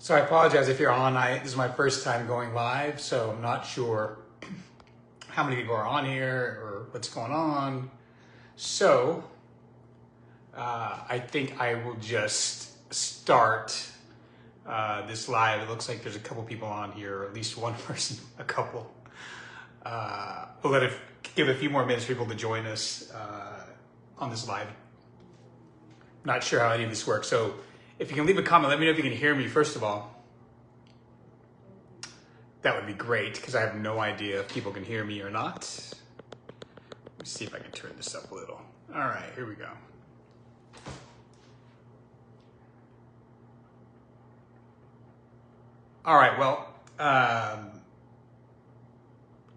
So I apologize if you're on. This is my first time going live, so I'm not sure how many people are on here or what's going on. So I think I will just start this live. It looks like there's a couple people on here, or at least one person, a couple. We'll give a few more minutes for people to join us on this live. Not sure how any of this works. So if you can leave a comment, let me know if you can hear me, first of all. That would be great, because I have no idea if people can hear me or not. Let me see if I can turn this up a little. All right, here we go. All right, well,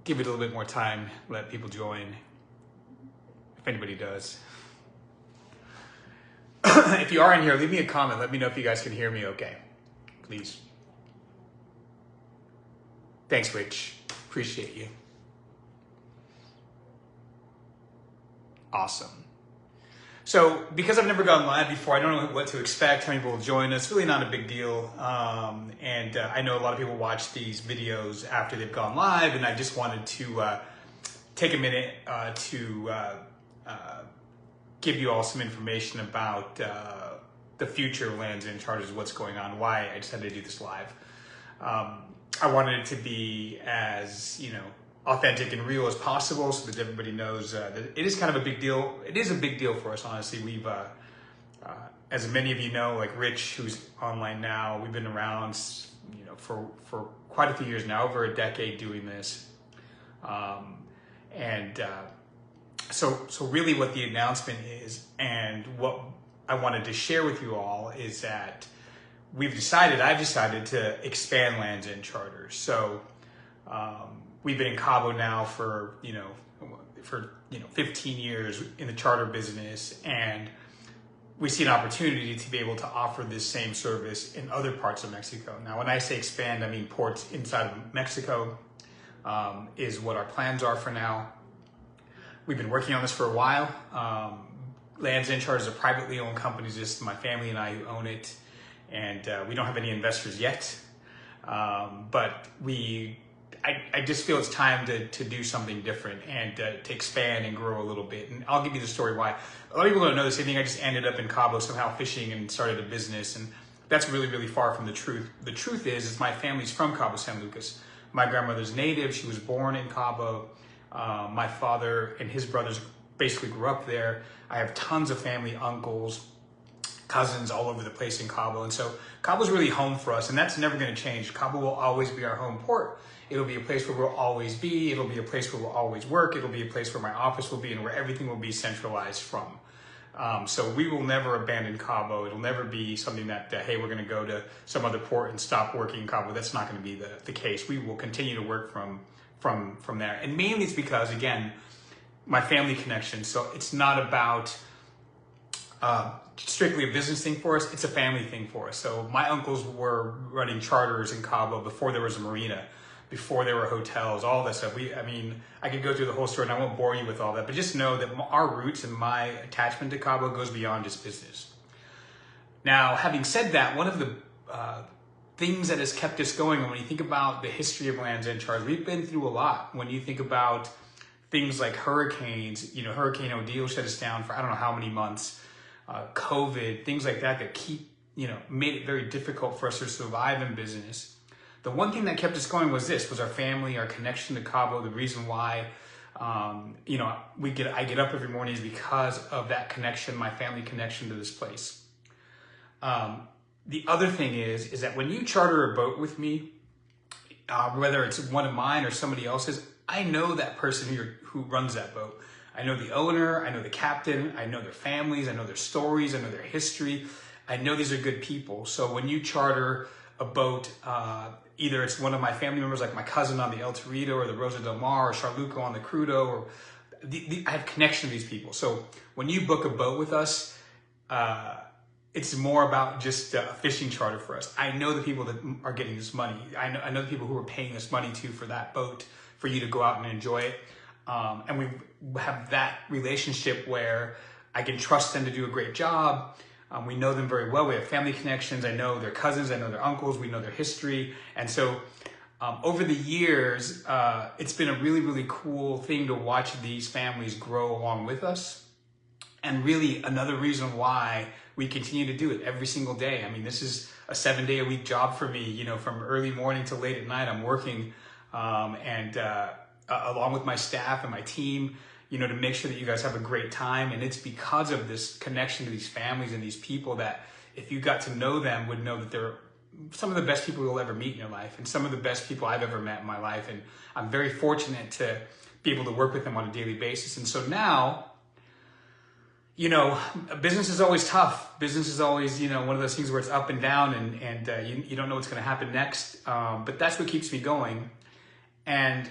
give it a little bit more time, let people join, if anybody does. If you are in here, leave me a comment. Let me know if you guys can hear me okay, please. Thanks, Rich. Appreciate you. Awesome. So, because I've never gone live before, I don't know what to expect, how many people will join us. It's really not a big deal. I know a lot of people watch these videos after they've gone live, and I just wanted to take a minute to give you all some information about the future of Lands End Charters, what's going on, why I decided to do this live. I wanted it to be as, authentic and real as possible, so that everybody knows that it is kind of a big deal. It is a big deal for us, honestly. We've, as many of you know, like Rich, who's online now, we've been around, for quite a few years now, over a decade doing this. So really what the announcement is, and what I wanted to share with you all, is that I've decided to expand Lands End Charters. So we've been in Cabo now for 15 years in the charter business, and we see an opportunity to be able to offer this same service in other parts of Mexico. Now, when I say expand, I mean ports inside of Mexico is what our plans are for now. We've been working on this for a while. Lands End Charters is a privately owned company, just my family and I who own it. And we don't have any investors yet, but I just feel it's time to do something different and to expand and grow a little bit. And I'll give you the story why. A lot of people don't know this. They think I just ended up in Cabo somehow fishing and started a business, and that's really, really far from the truth. The truth is my family's from Cabo San Lucas. My grandmother's native. She was born in Cabo. My father and his brothers basically grew up there. I have tons of family, uncles, cousins all over the place in Cabo. And so Cabo's really home for us, and that's never going to change. Cabo will always be our home port. It'll be a place where we'll always be. It'll be a place where we'll always work. It'll be a place where my office will be and where everything will be centralized from. So we will never abandon Cabo. It'll never be something that, hey, we're going to go to some other port and stop working in Cabo. That's not going to be the case. We will continue to work from there. And mainly it's because, again, my family connection. So it's not about strictly a business thing for us. It's a family thing for us. So my uncles were running charters in Cabo before there was a marina, before there were hotels, all that stuff. I could go through the whole story and I won't bore you with all that, but just know that our roots and my attachment to Cabo goes beyond just business. Now, having said that, one of the things that has kept us going, and when you think about the history of Lands End Charters, we've been through a lot. When you think about things like hurricanes, Hurricane Odile shut us down for I don't know how many months, COVID, things like that made it very difficult for us to survive in business. The one thing that kept us going was our family, our connection to Cabo. The reason why, I get up every morning is because of that connection, my family connection to this place. The other thing is that when you charter a boat with me, whether it's one of mine or somebody else's, I know that person who runs that boat. I know the owner, I know the captain, I know their families, I know their stories, I know their history. I know these are good people. So when you charter a boat, either it's one of my family members, like my cousin on the El Torito or the Rosa del Mar, or Charluco on the Crudo, or I have connection to these people. So when you book a boat with us, it's more about just a fishing charter for us. I know the people that are getting this money. I know the people who are paying us money for that boat, for you to go out and enjoy it. And we have that relationship where I can trust them to do a great job. We know them very well. We have family connections. I know their cousins. I know their uncles. We know their history. And so over the years, it's been a really, really cool thing to watch these families grow along with us. And really another reason why we continue to do it every single day. I mean, this is a 7-day-a-week job for me, you know, from early morning to late at night. I'm working along with my staff and my team, you know, to make sure that you guys have a great time. And it's because of this connection to these families and these people that if you got to know them would know that they're some of the best people you'll ever meet in your life and some of the best people I've ever met in my life. And I'm very fortunate to be able to work with them on a daily basis. And so now, you know, business is always tough. Business is always, you know, one of those things where it's up and down and you don't know what's going to happen next. But that's what keeps me going. And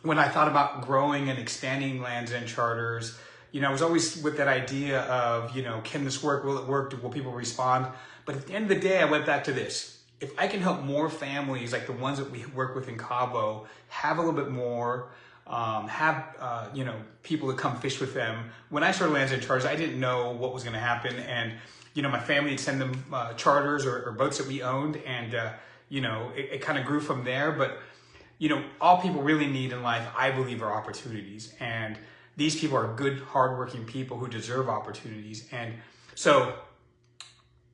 when I thought about growing and expanding Lands End Charters, you know, I was always with that idea of, you know, can this work? Will it work? Will people respond? But at the end of the day, I went back to this. If I can help more families like the ones that we work with in Cabo have a little bit more, you know, people to come fish with them. When I started Lands End Charters, I didn't know what was going to happen. And, you know, my family would send them charters or boats that we owned. And, you know, it kind of grew from there. But, you know, all people really need in life, I believe, are opportunities. And these people are good, hardworking people who deserve opportunities. And so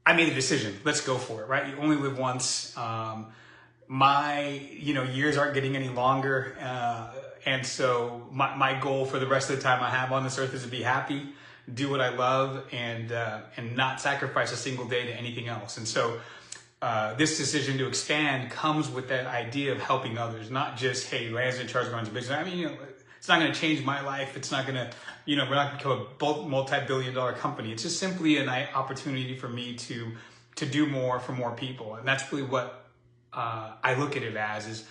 I made a decision. Let's go for it, right? You only live once. My, you know, years aren't getting any longer. And so my goal for the rest of the time I have on this earth is to be happy, do what I love, and not sacrifice a single day to anything else. And so this decision to expand comes with that idea of helping others, not just, hey, Lands End Charters runs a business. I mean, you know, it's not going to change my life. It's not going to, you know, we're not going to become a multi-billion-dollar company. It's just simply an opportunity for me to do more for more people. And that's really what I look at it as, is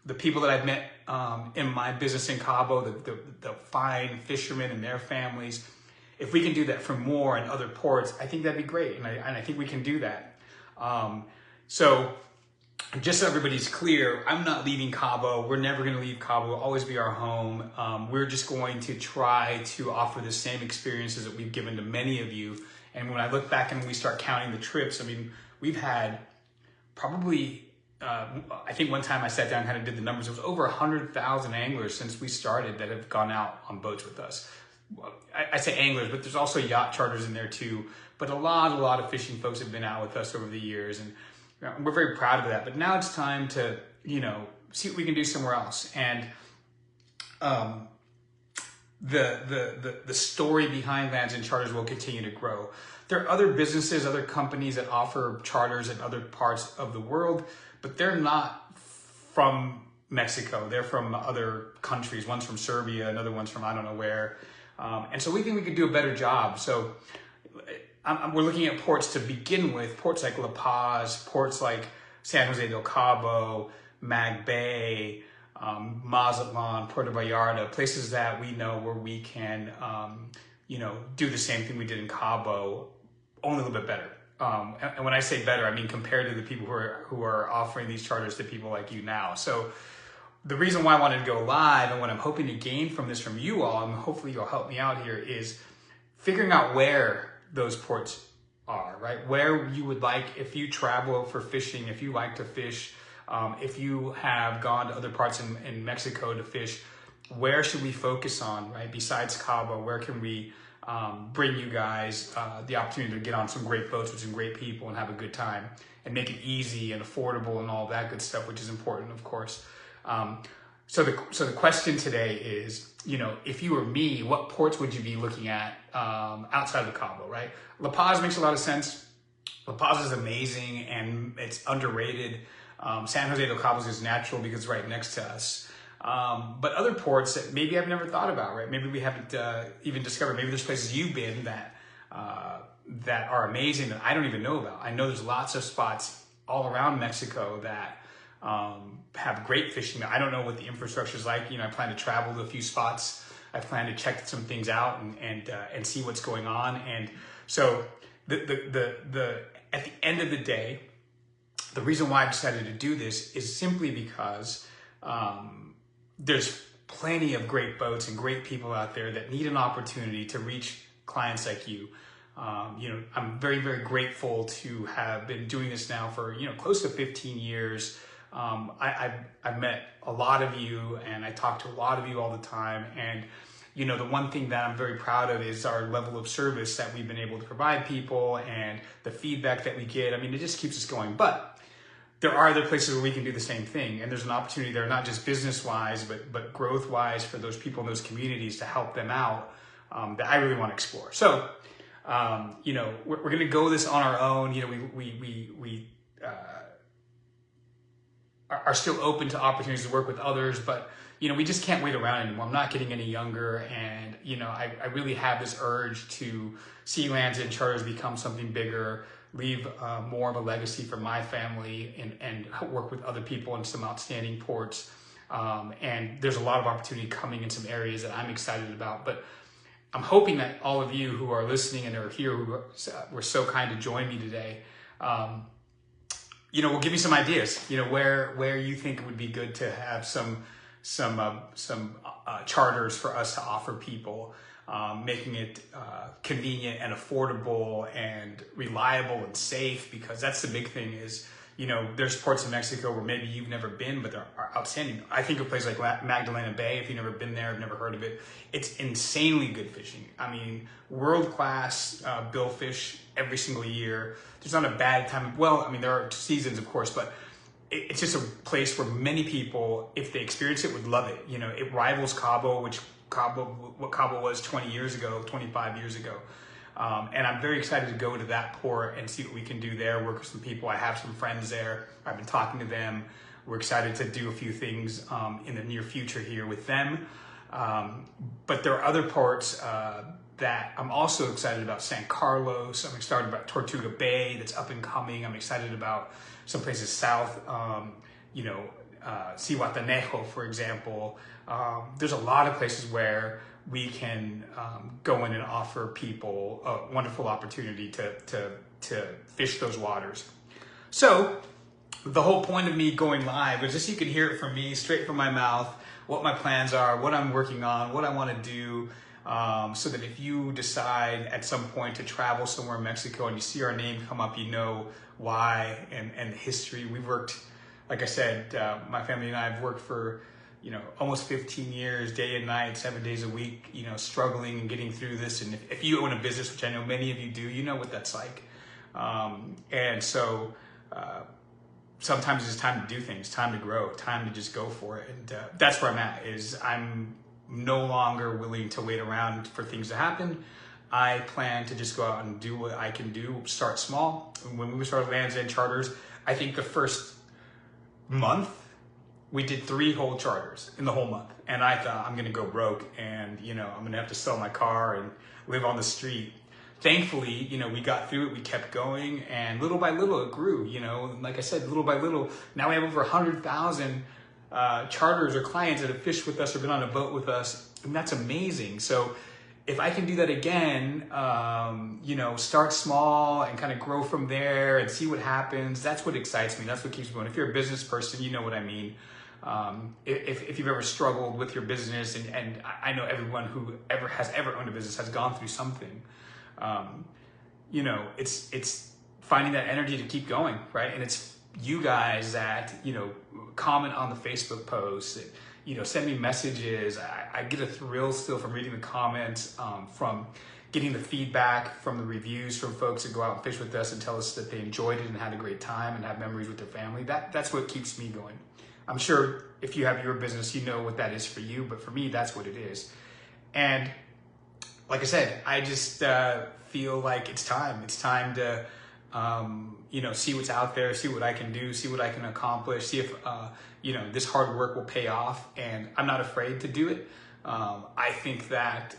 the people that I've met in my business in Cabo, the fine fishermen and their families. If we can do that for more in other ports, I think that'd be great. And I think we can do that. So just so everybody's clear, I'm not leaving Cabo. We're never going to leave Cabo. It'll always be our home. We're just going to try to offer the same experiences that we've given to many of you. And when I look back and we start counting the trips, I mean, we've had probably, I think one time I sat down and kind of did the numbers. It was over 100,000 anglers since we started that have gone out on boats with us. I say anglers, but there's also yacht charters in there too. But a lot of fishing folks have been out with us over the years, and we're very proud of that. But now it's time to, you know, see what we can do somewhere else. And the story behind Lands End Charters will continue to grow. There are other businesses, other companies that offer charters in other parts of the world, but they're not from Mexico. They're from other countries. One's from Serbia, another one's from I don't know where. And so we think we could do a better job. So we're looking at ports to begin with, ports like La Paz, ports like San Jose del Cabo, Mag Bay, Mazatlan, Puerto Vallarta, places that we know where we can, you know, do the same thing we did in Cabo, only a little bit better. And when I say better, I mean compared to the people who are offering these charters to people like you now. So the reason why I wanted to go live and what I'm hoping to gain from this from you all, and hopefully you'll help me out here, is figuring out where those ports are, right? Where you would like, if you travel for fishing, if you like to fish, if you have gone to other parts in Mexico to fish, where should we focus on, right? Besides Cabo, where can we bring you guys the opportunity to get on some great boats with some great people and have a good time and make it easy and affordable and all that good stuff, which is important, of course. So the question today is, you know, if you were me, what ports would you be looking at outside of Cabo, right? La Paz makes a lot of sense. La Paz is amazing and it's underrated. San Jose del Cabo is natural because it's right next to us. But other ports that maybe I've never thought about, right? Maybe we haven't even discovered. Maybe there's places you've been that are amazing that I don't even know about. I know there's lots of spots all around Mexico that have great fishing. I don't know what the infrastructure is like. You know, I plan to travel to a few spots. I plan to check some things out and see what's going on. And so at the end of the day, the reason why I decided to do this is simply because there's plenty of great boats and great people out there that need an opportunity to reach clients like you. I'm very, very grateful to have been doing this now for, close to 15 years. I've met a lot of you, and I talk to a lot of you all the time. And, the one thing that I'm very proud of is our level of service that we've been able to provide people and the feedback that we get. I mean, it just keeps us going. But there are other places where we can do the same thing. And there's an opportunity there, not just business-wise, but growth-wise for those people in those communities to help them out that I really want to explore. So, we're going to go this on our own. We are still open to opportunities to work with others, but we just can't wait around anymore. I'm not getting any younger, and I really have this urge to see Lands End Charters become something bigger, leave more of a legacy for my family, and work with other people in some outstanding ports. And there's a lot of opportunity coming in some areas that I'm excited about. But I'm hoping that all of you who are listening and are here, who were so kind to join me today, will give me some ideas. Where you think it would be good to have some charters for us to offer people, making it convenient and affordable and reliable and safe, because that's the big thing is, there's ports in Mexico where maybe you've never been, but they're outstanding. I think of places like Magdalena Bay. If you've never been there, I've never heard of it. It's insanely good fishing. I mean, world-class billfish every single year. There's not a bad time. Well, I mean, there are seasons, of course, but it's just a place where many people, if they experience it, would love it. It rivals Cabo, what Cabo was 20 years ago, 25 years ago. And I'm very excited to go to that port and see what we can do there, work with some people. I have some friends there. I've been talking to them. We're excited to do a few things in the near future here with them. But there are other ports that I'm also excited about. San Carlos. I'm excited about Tortuga Bay that's up and coming. I'm excited about some places south, Zihuatanejo, for example. There's a lot of places where we can go in and offer people a wonderful opportunity to fish those waters. So the whole point of me going live is just so you can hear it from me, straight from my mouth, what my plans are, what I'm working on, what I want to do, so that if you decide at some point to travel somewhere in Mexico and you see our name come up, you know why and the history. We've worked, like I said, my family and I have worked for almost 15 years, day and night, 7 days a week, struggling and getting through this. And if you own a business, which I know many of you do, you know what that's like. And so sometimes it's time to do things, time to grow, time to just go for it. And that's where I'm at, is I'm no longer willing to wait around for things to happen. I plan to just go out and do what I can do, start small. When we started Lands End Charters, I think the first month, we did 3 whole charters in the whole month. And I thought, I'm gonna go broke and, I'm gonna have to sell my car and live on the street. Thankfully, we got through it, we kept going, and little by little it grew, like I said, little by little. Now we have over 100,000 charters or clients that have fished with us or been on a boat with us, and that's amazing. So if I can do that again, start small and kind of grow from there and see what happens, that's what excites me. That's what keeps me going. If you're a business person, you know what I mean. If you've ever struggled with your business, and I know everyone who has ever owned a business has gone through something, it's finding that energy to keep going, right? And it's you guys that, comment on the Facebook posts, send me messages. I get a thrill still from reading the comments, from getting the feedback from the reviews from folks that go out and fish with us and tell us that they enjoyed it and had a great time and have memories with their family. That's what keeps me going. I'm sure if you have your business, you know what that is for you, but for me, that's what it is. And like I said, I just feel like it's time. It's time to, see what's out there, see what I can do, see what I can accomplish, see if, this hard work will pay off. And I'm not afraid to do it. I think that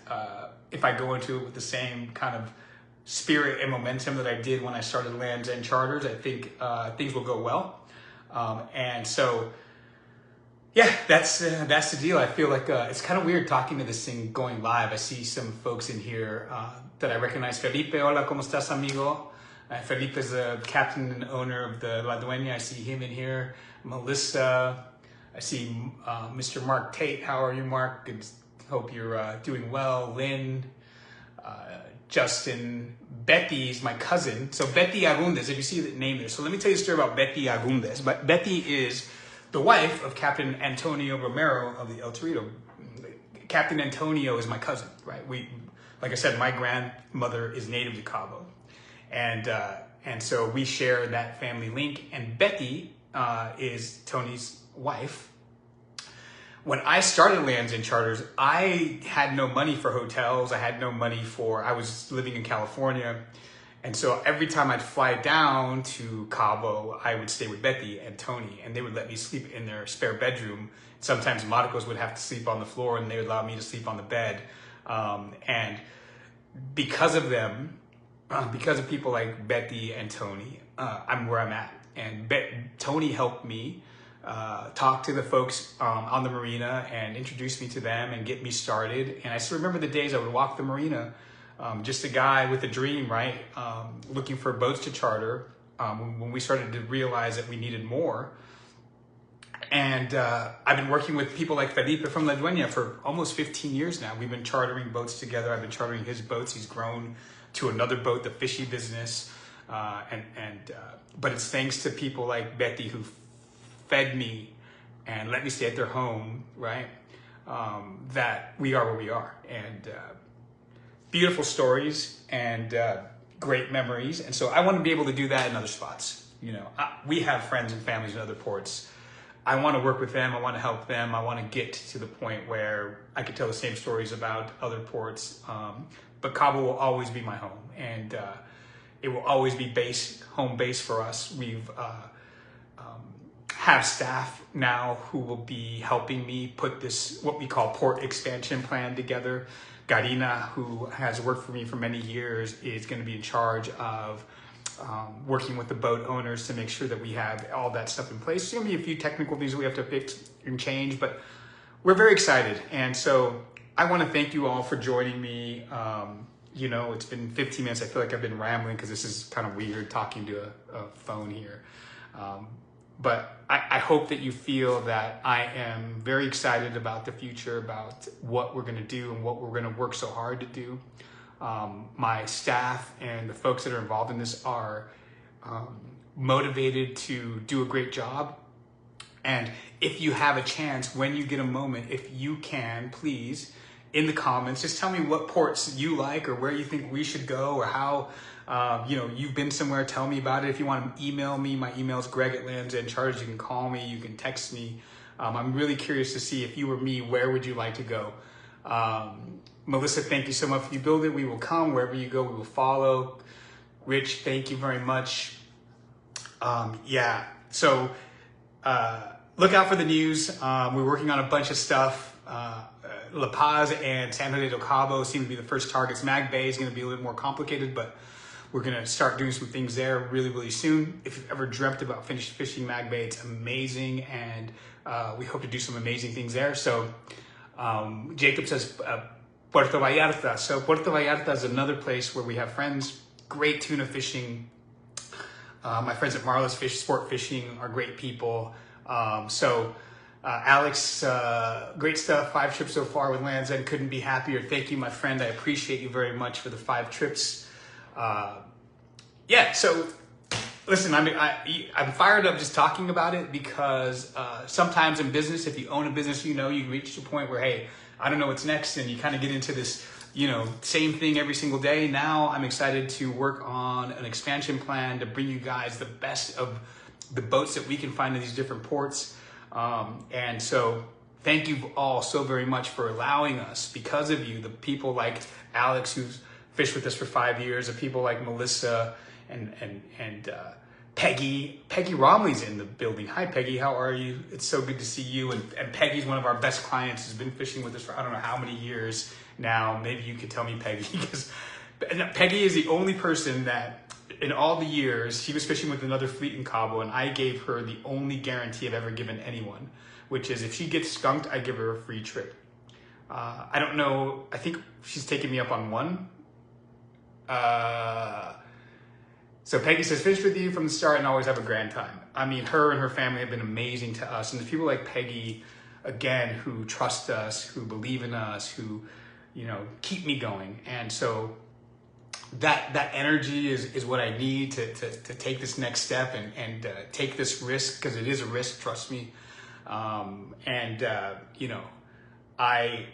if I go into it with the same kind of spirit and momentum that I did when I started Lands End Charters, I think things will go well. And so, yeah, that's the deal. I feel like it's kind of weird talking to this thing going live. I see some folks in here that I recognize. Felipe, hola, ¿cómo estás, amigo? Felipe is the captain and owner of the La Dueña. I see him in here. Melissa, I see Mr. Mark Tate. How are you, Mark? Good. Hope you're doing well. Lynn, Justin. Betty is my cousin. So Betty Agundes, if you see the name there. So let me tell you a story about Betty Agundes. But Betty is the wife of Captain Antonio Romero of the El Torito. Captain Antonio is my cousin, right? Like I said, my grandmother is native to Cabo. And so we share that family link. And Betty is Tony's wife. When I started Lands and Charters, I had no money for hotels. I was living in California. And so every time I'd fly down to Cabo, I would stay with Betty and Tony, and they would let me sleep in their spare bedroom. Sometimes Marcos would have to sleep on the floor, and they would allow me to sleep on the bed. And because of them, because of people like Betty and Tony, I'm where I'm at. And Tony helped me talk to the folks on the marina and introduce me to them and get me started. And I still remember the days I would walk the marina, just a guy with a dream, right? Looking for boats to charter when we started to realize that we needed more. And I've been working with people like Felipe from La Dueña for almost 15 years now. We've been chartering boats together. I've been chartering his boats. He's grown to another boat, the fishy business. But it's thanks to people like Betty who fed me and let me stay at their home, right? That we are where we are. And beautiful stories and great memories. And so I want to be able to do that in other spots. You know, we have friends and families in other ports. I want to work with them. I want to help them. I want to get to the point where I could tell the same stories about other ports. But Cabo will always be my home, and it will always be home base for us. We've have staff now who will be helping me put this, what we call port expansion plan together. Garina, who has worked for me for many years, is going to be in charge of working with the boat owners to make sure that we have all that stuff in place. There's going to be a few technical things that we have to fix and change, but we're very excited. And so I want to thank you all for joining me. You know, it's been 15 minutes. I feel like I've been rambling because this is kind of weird talking to a phone here. But I hope that you feel that I am very excited about the future, about what we're going to do and what we're going to work so hard to do. My staff and the folks that are involved in this are motivated to do a great job. And if you have a chance, when you get a moment, if you can, please, in the comments, just tell me what ports you like or where you think we should go or how, you know, you've been somewhere, tell me about it. If you want to email me, my email is greg@landsandcharters. You can call me, you can text me. I'm really curious to see if you were me, where would you like to go? Melissa, thank you so much. If you build it, we will come. Wherever you go, we will follow. Rich, thank you very much. Yeah, so look out for the news. We're working on a bunch of stuff. La Paz and San Jose del Cabo seem to be the first targets. Mag Bay is going to be a little more complicated, but we're going to start doing some things there really, really soon. If you've ever dreamt about fishing Mag Bay, it's amazing, and we hope to do some amazing things there. So Jacob says Puerto Vallarta. So Puerto Vallarta is another place where we have friends. Great tuna fishing. My friends at Marla's Sport Fishing are great people. Alex, great stuff. 5 trips so far with Lands End. Couldn't be happier. Thank you, my friend. I appreciate you very much for the 5 trips. Yeah, so listen, I'm fired up just talking about it because sometimes in business, if you own a business, you know, you reach a point where, hey, I don't know what's next, and you kind of get into this, you know, same thing every single day. Now I'm excited to work on an expansion plan to bring you guys the best of the boats that we can find in these different ports. And so thank you all so very much for allowing us, because of you, the people like Alex, who's fished with us for 5 years, the people like Melissa and Peggy. Peggy Romley's in the building. Hi, Peggy. How are you? It's so good to see you. And Peggy's one of our best clients, has been fishing with us for I don't know how many years now. Maybe you could tell me, Peggy, because Peggy is the only person that in all the years, she was fishing with another fleet in Cabo, and I gave her the only guarantee I've ever given anyone, which is if she gets skunked, I give her a free trip. I don't know. I think she's taken me up on one. So Peggy says, fish with you from the start and always have a grand time. I mean, her and her family have been amazing to us. And the people like Peggy, again, who trust us, who believe in us, who, you know, keep me going. And so that energy is what I need to take this next step and take this risk, because it is a risk, trust me. You know, I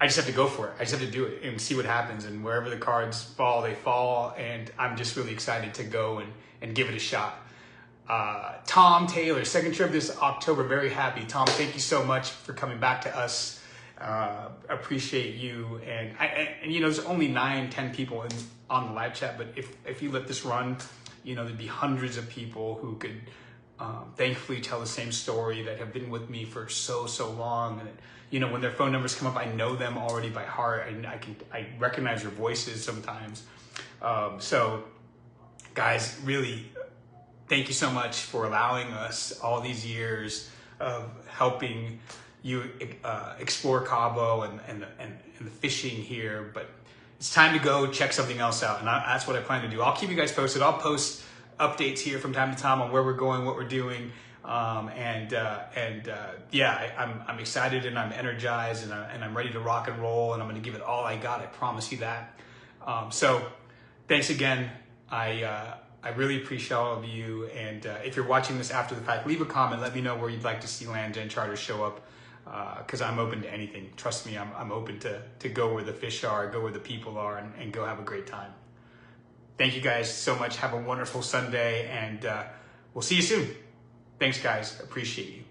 just have to go for it. I just have to do it and see what happens. And wherever the cards fall, they fall. And I'm just really excited to go and give it a shot. Tom Taylor, second trip this October. Very happy. Tom, thank you so much for coming back to us. Appreciate you. And you know, there's only 9-10 people on the live chat. But if you let this run, you know, there'd be hundreds of people who could thankfully tell the same story, that have been with me for so long. And you know, when their phone numbers come up, I know them already by heart, and I recognize your voices sometimes. So guys, really, thank you so much for allowing us all these years of helping you explore Cabo and the fishing here. But it's time to go check something else out, and that's what I plan to do. I'll keep you guys posted. I'll post updates here from time to time on where we're going, what we're doing. Yeah, I'm excited and I'm energized and I'm ready to rock and roll, and I'm going to give it all I got. I promise you that. So thanks again. I really appreciate all of you. And if you're watching this after the fact, leave a comment. Let me know where you'd like to see Land Gen Charters show up, because I'm open to anything. Trust me, I'm open to go where the fish are, go where the people are, and go have a great time. Thank you guys so much. Have a wonderful Sunday, and we'll see you soon. Thanks, guys. Appreciate you.